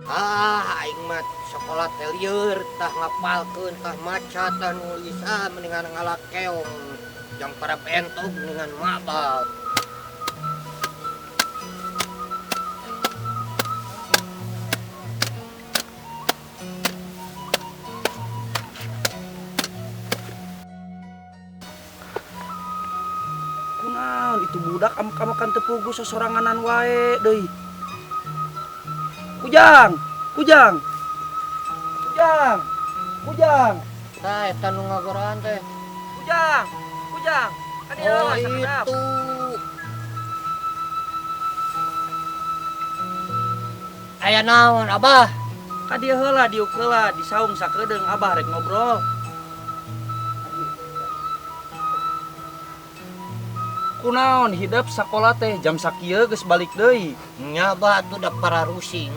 Aing mah sekolah teh lieur tah ngapalkeun tah maca tah nulis mendingan ngalakeong jang para pentog mendingan mabal. Kunaon itu budak amak-amakan tepugu sosoranganan wae deui. Kujang, kujang. Kujang. Kujang. Tah eta nu ngagoraan teh. Kujang. Kujang. Kan ieu Oh sakedap. itu. Aya naon Abah? Ka dieu heula diuk heula disaung sakedeung Abah rek ngobrol. Kunaon hidup sakola teh jam sakieu geus balik deui. Nya Abah tuh da para rusing.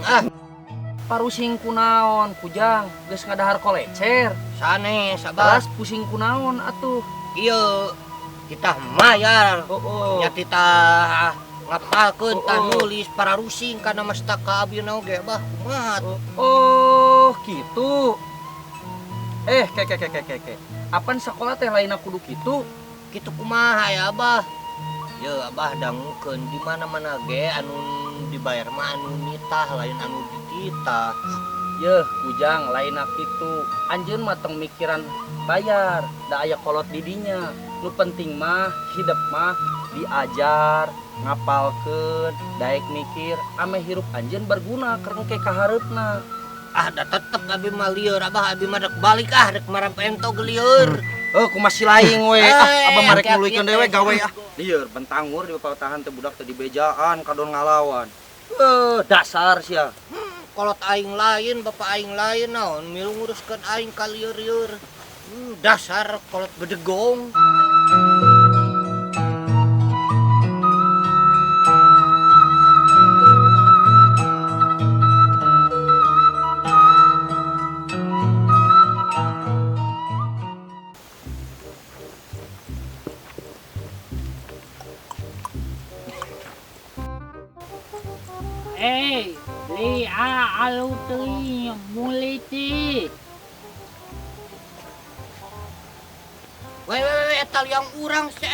Parusing kunaon kujang geus ngadahar kolecer. Sanes Abah. Teras pusing kunaon atuh. Ieu kita mayar. Oh. Nya titah ngapalkeun tah Oh. nulis para rusing kana mastaka abieuna oge Abah. Kumaha? Oh, gitu. Ke. Apan sakola teh laina kudu kitu. Kitu kumaha ya Abah? Ye Abah dangukeun di mana-mana ge anu dibayar mah anu nitah lain anu dititah. Yeuh, kujang laina kitu. Anjeun mah tong mikiran bayar, da aya kolot di dinya. Nu penting mah hidup mah diajar, ngapalkeun, daek mikir, ame hirup anjeun berguna keur engke ka hareupna. Da tetep abi mah lieur Abah, abi mah rek balik rek marang pentog lieur. Oh, kumasih laing we. Abah marek hati-hati nuluykeun teh. dewe gawe Lieur bentangur di pawatahan teh budak teh dibejaan kadon ngalawan. Dasar sia. Kolot aing lain, bapak aing lain naon milu nguruskeun aing ka lieur-lieur. Dasar kolot bedegong. Li alu teuing muliti. We eta liang urang sih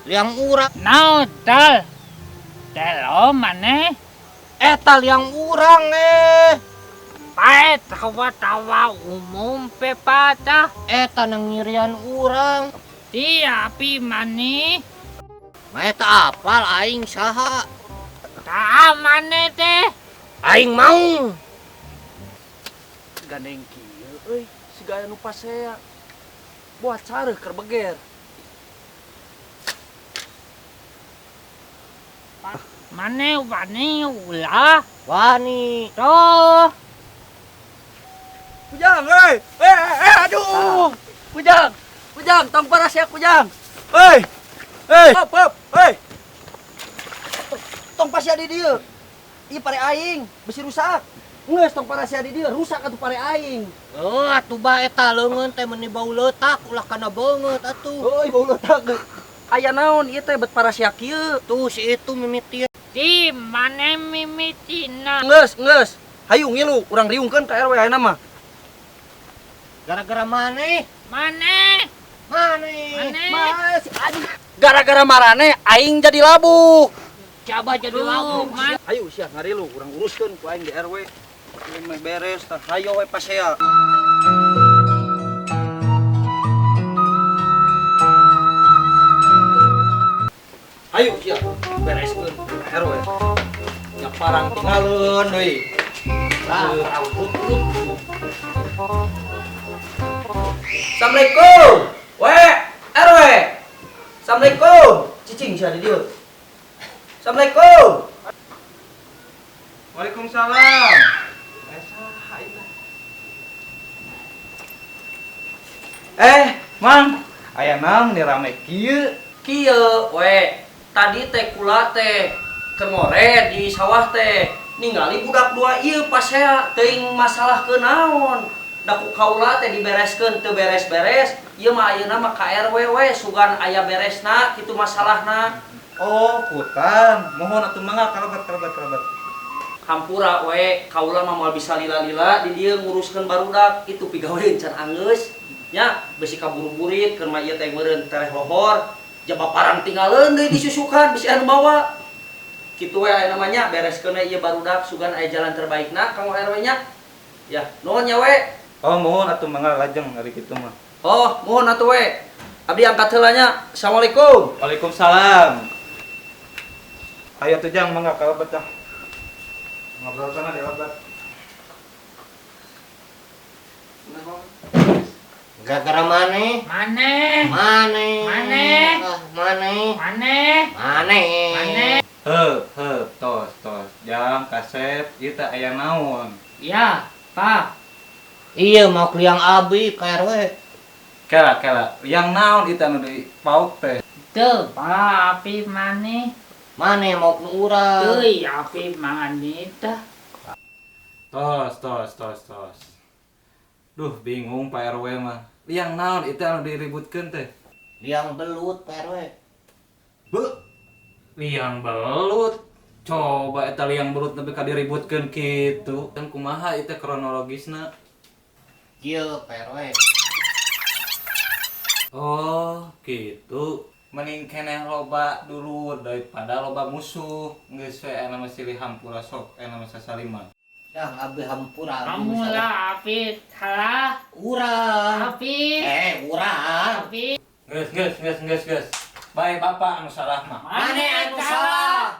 liang urang Naon tal? Telo maneh? eta liang urang Pae tawa-tawa umum pe patah. eta nang ngirian urang. Ti api maneh? Mah eta apal aing saha? Taa maneh teh? Aing mau. Gandeng kieu euy, siga anu pasea. Buat sareuh keur beger. Maneh wani ulah? Wani. Toh. Kujang, aduh. Kujang, tong paras ya kujang. Hop, tong pas ya di dieu. Ieu pare aing, besi rusak. Geus tong paras ya di dieu, rusak atuh pare aing. Oh, atuh ba eta leungeun teh meuni bau leutak ulah kana beungeut atuh. Euy, bau letak. Aya naon ieu teh bet paras ya kieu. Tuh si itu mimiti. Ti maneh mimitina. Geus. Hayu ngilu, urang riungkeun ka RW ayeuna mah. Gara-gara maneh. Maneh? Mas, aduh. Gara-gara marane aing jadi labu. Coba jadi labu. Hayu sia ngarilu, urang uruskeun ku aing di RW. Ieu mah beres tah. Hayo we pasea. Hayu sia bereskeun RW. Nya parang tinggalkeun deui. Assalamualaikum. RW. Assalamualaikum. Cicing sia di dieu. Assalamualaikum. Waalaikumsalam. Mang, aya naon di rame kieu? Kieu we. Tadi teh kula teh keur ngore di sawah teh ningali budak dua ieu pasea teuing masalah ke naon. Da ku kaula teh dibereskeun teu beres-beres. Ieu mah ayeuna mah ka RW we sugan aya beresna kitu masalahna. Oh, kutan. Mohon atuh mangga karabat. Hampura we kaula mah moal bisa lila-lila di dieu nguruskeun barudak itu pigaweun can anggeus nya besi kaburu-burit keur mah ieu teh meureun tereh lohor jaba parang tinggalin deui disusukan bisi anu bawa kitu we aya namanya bereskeun we ieu barudak sugan aya jalan terbaikna Kang RW nya ya nuhun nya we. Oh, mohon atuh mangga lajeng ari kitu mah. Oh mohon atuh we abdi angkat heula nya. Assalamualaikum. Waalaikumsalam. Ayo tuh Jang mangga karabat dah. Ngobrol sana di obat. Gara-gara mane? Mane. Mane. Mane. Mane. Mane. Mane. Mane. Tos. Jang kasep ieu teh aya naon? Ya, Pak. Iya mau kliang abi ka RW. Kela. Yang naon ieu anu di pauk teh? Tuh, Pak, api mane. Mane mau nu urang? Teuy, api mane tah. Tos. Duh, bingung Pak RW mah. Yang naon itu anu diributkeun teh? Liang belut ka RW. Beuh. Liang belut. Coba eta liang belut nepi ka diributkeun kitu. Kan kumaha itu kronologisna? Ieu ka RW. Oh, gitu. Mending keneh loba dulu daripada loba musuh. Geus we aya nama silih hampura sok, aya nama sasaliman. Dah abi hampura. Kamu lah api salah. Urang. Api. Urang. Api. Geus. Bae Bapak anu salah mah. Mane anu salah?